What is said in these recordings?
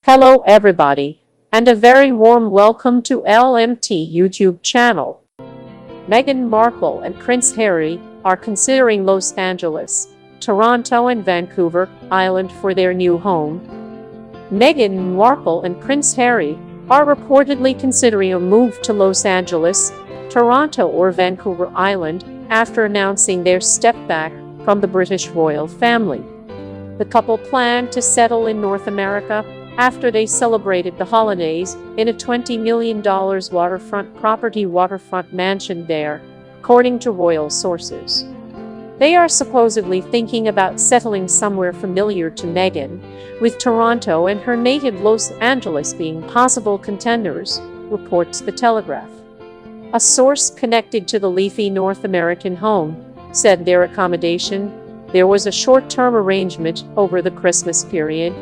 Hello everybody, and a very warm welcome to LMT YouTube channel. Meghan Markle and Prince Harry are considering Los Angeles, Toronto and Vancouver Island for their new home. Meghan Markle and Prince Harry are reportedly considering a move to Los Angeles, Toronto or Vancouver Island after announcing their step back from the British royal family. The couple plan to settle in North America after they celebrated the holidays in a $20 million waterfront mansion there, according to royal sources. They are supposedly thinking about settling somewhere familiar to Meghan, with Toronto and her native Los Angeles being possible contenders, reports The Telegraph. A source connected to the leafy North American home said their accommodation there was a short-term arrangement over the Christmas period.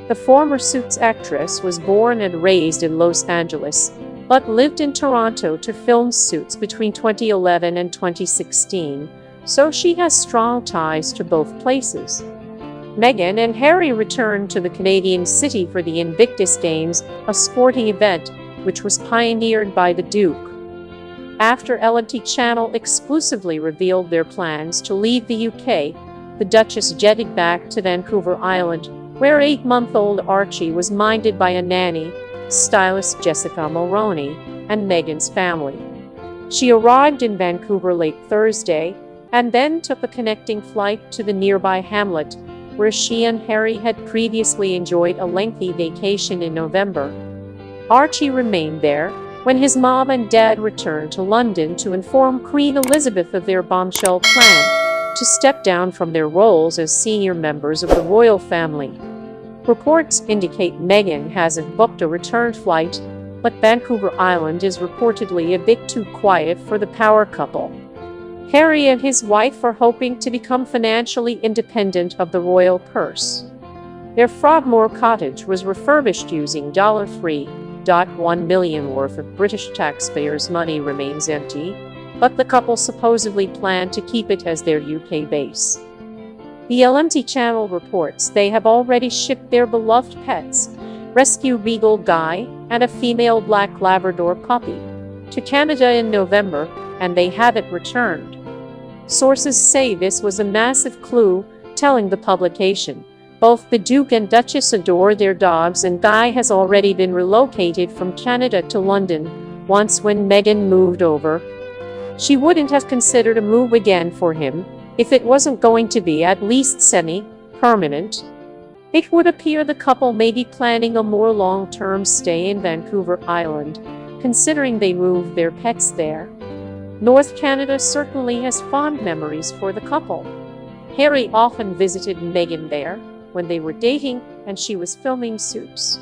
The former Suits actress was born and raised in Los Angeles, but lived in Toronto to film Suits between 2011 and 2016, so she has strong ties to both places. Meghan and Harry returned to the Canadian city for the Invictus Games, a sporting event which was pioneered by the Duke. After LMT Channel exclusively revealed their plans to leave the UK, the Duchess jetted back to Vancouver Island, where 8-month-old Archie was minded by a nanny, stylist Jessica Mulroney, and Meghan's family. She arrived in Vancouver late Thursday, and then took a connecting flight to the nearby hamlet, where she and Harry had previously enjoyed a lengthy vacation in November. Archie remained there when his mom and dad returned to London to inform Queen Elizabeth of their bombshell plan to step down from their roles as senior members of the royal family. Reports indicate Meghan hasn't booked a return flight, but Vancouver Island is reportedly a bit too quiet for the power couple. Harry and his wife are hoping to become financially independent of the royal purse. Their Frogmore cottage was refurbished using $3.1 million worth of British taxpayers' money remains empty, but the couple supposedly plan to keep it as their UK base. The LMT Channel reports they have already shipped their beloved pets, Rescue Beagle Guy and a female black Labrador puppy, to Canada in November, and they haven't returned. Sources say this was a massive clue, telling the publication, both the Duke and Duchess adore their dogs, and Guy has already been relocated from Canada to London once when Meghan moved over. She wouldn't have considered a move again for him if it wasn't going to be at least semi-permanent. It would appear the couple may be planning a more long-term stay in Vancouver Island, considering they moved their pets there. North Canada certainly has fond memories for the couple. Harry often visited Meghan there when they were dating and she was filming Suits.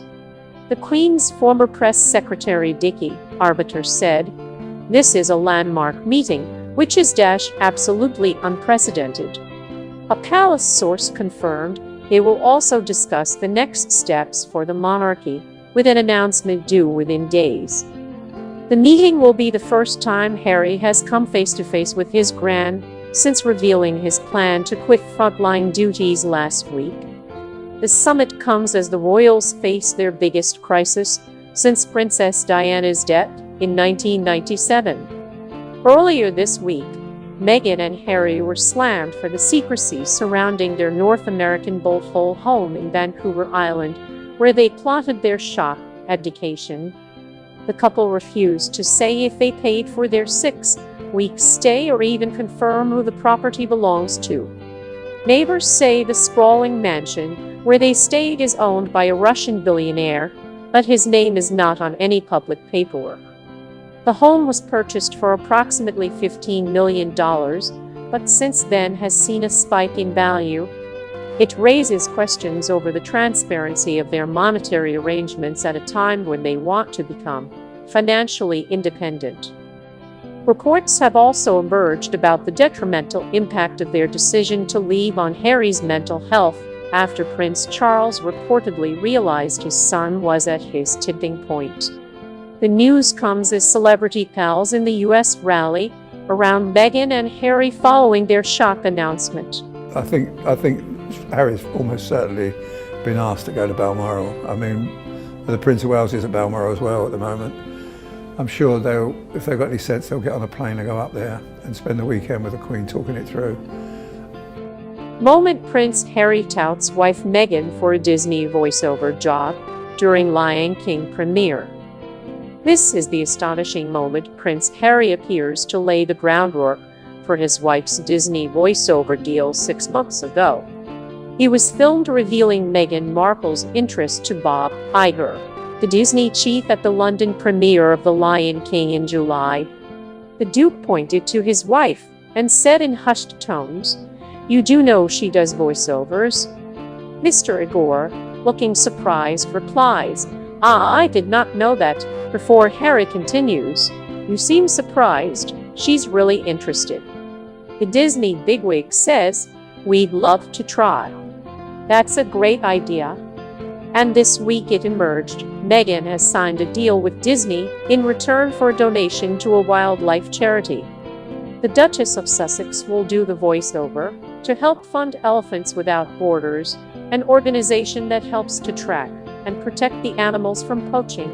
The Queen's former press secretary Dickie Arbiter said, "This is a landmark meeting, which is absolutely unprecedented." A palace source confirmed they will also discuss the next steps for the monarchy, with an announcement due within days. The meeting will be the first time Harry has come face-to-face with his Gran since revealing his plan to quit frontline duties last week. The summit comes as the royals face their biggest crisis since Princess Diana's death in 1997. Earlier this week, Meghan and Harry were slammed for the secrecy surrounding their North American bolt-hole home in Vancouver Island, where they plotted their shock abdication. The couple refused to say if they paid for their 6-week stay or even confirm who the property belongs to. Neighbors say the sprawling mansion where they stayed is owned by a Russian billionaire, but his name is not on any public paperwork. The home was purchased for approximately $15 million, but since then has seen a spike in value. It raises questions over the transparency of their monetary arrangements at a time when they want to become financially independent. Reports have also emerged about the detrimental impact of their decision to leave on Harry's mental health after Prince Charles reportedly realized his son was at his tipping point. The news comes as celebrity pals in the U.S. rally around Meghan and Harry following their shock announcement. I think Harry's almost certainly been asked to go to Balmoral. I mean, the Prince of Wales is at Balmoral as well at the moment. I'm sure if they've got any sense, they'll get on a plane and go up there and spend the weekend with the Queen talking it through. Moment Prince Harry touts wife Meghan for a Disney voiceover job during Lion King premiere. This is the astonishing moment Prince Harry appears to lay the groundwork for his wife's Disney voiceover deal 6 months ago. He was filmed revealing Meghan Markle's interest to Bob Iger, the Disney chief, at the London premiere of The Lion King in July. The Duke pointed to his wife and said in hushed tones, "You do know she does voiceovers?" Mr. Iger, looking surprised, replies, I did not know that," before Harry continues, "You seem surprised. She's really interested." The Disney bigwig says, "We'd love to try." That's a great idea. And this week it emerged, Meghan has signed a deal with Disney in return for a donation to a wildlife charity. The Duchess of Sussex will do the voiceover to help fund Elephants Without Borders, an organization that helps to track and protect the animals from poaching.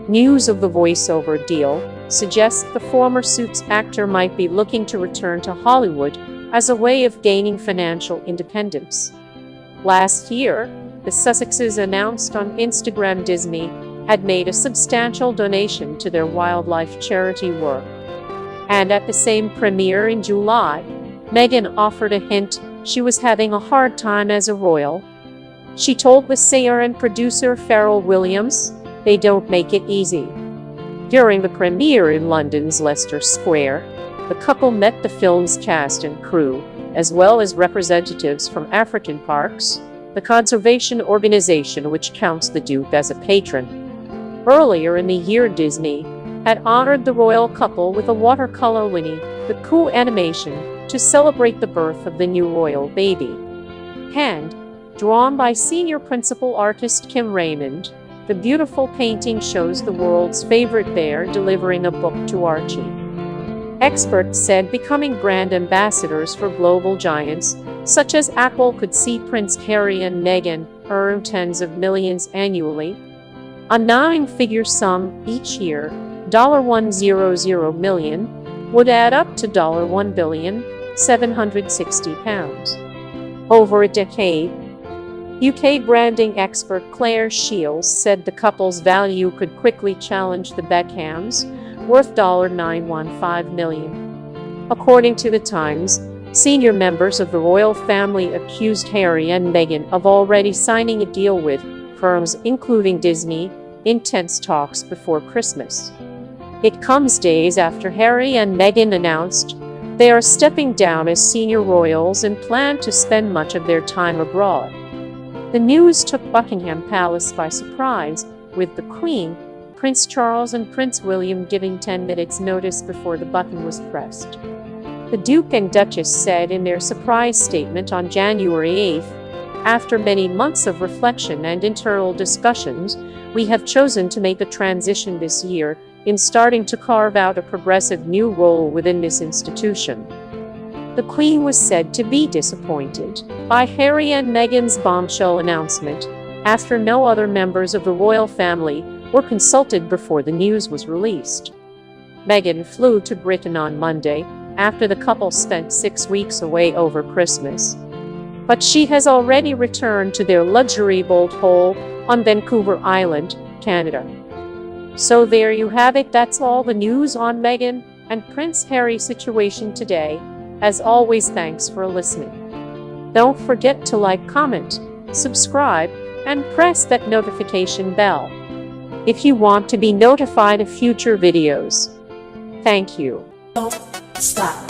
News of the voiceover deal suggests the former Suits actor might be looking to return to Hollywood as a way of gaining financial independence. Last year, the Sussexes announced on Instagram Disney had made a substantial donation to their wildlife charity work. And at the same premiere in July, Meghan offered a hint she was having a hard time as a royal. She told the singer and producer Pharrell Williams, "They don't make it easy." During the premiere in London's Leicester Square, the couple met the film's cast and crew, as well as representatives from African Parks, the conservation organization which counts the Duke as a patron. Earlier in the year, Disney had honored the royal couple with a watercolor Winnie the Pooh animation to celebrate the birth of the new royal baby. Hand drawn by senior principal artist Kim Raymond, the beautiful painting shows the world's favorite bear delivering a book to Archie. Experts said becoming brand ambassadors for global giants such as Apple could see Prince Harry and Meghan earn tens of millions annually. A nine-figure sum each year, $100 million, would add up to £1,760,000,000 over a decade. UK branding expert Claire Shields said the couple's value could quickly challenge the Beckhams, worth $915 million. According to The Times, senior members of the royal family accused Harry and Meghan of already signing a deal with firms including Disney in tense talks before Christmas. It comes days after Harry and Meghan announced they are stepping down as senior royals and plan to spend much of their time abroad. The news took Buckingham Palace by surprise, with the Queen, Prince Charles and Prince William giving 10 minutes notice before the button was pressed. The Duke and Duchess said in their surprise statement on January 8th, "After many months of reflection and internal discussions, we have chosen to make a transition this year in starting to carve out a progressive new role within this institution." The Queen was said to be disappointed by Harry and Meghan's bombshell announcement, after no other members of the royal family were consulted before the news was released. Meghan flew to Britain on Monday, after the couple spent 6 weeks away over Christmas. But she has already returned to their luxury boat hole on Vancouver Island, Canada. So there you have it. That's all the news on Meghan and Prince Harry's situation today. As always, thanks for listening. Don't forget to like, comment, subscribe, and press that notification bell if you want to be notified of future videos. Thank you. Don't stop.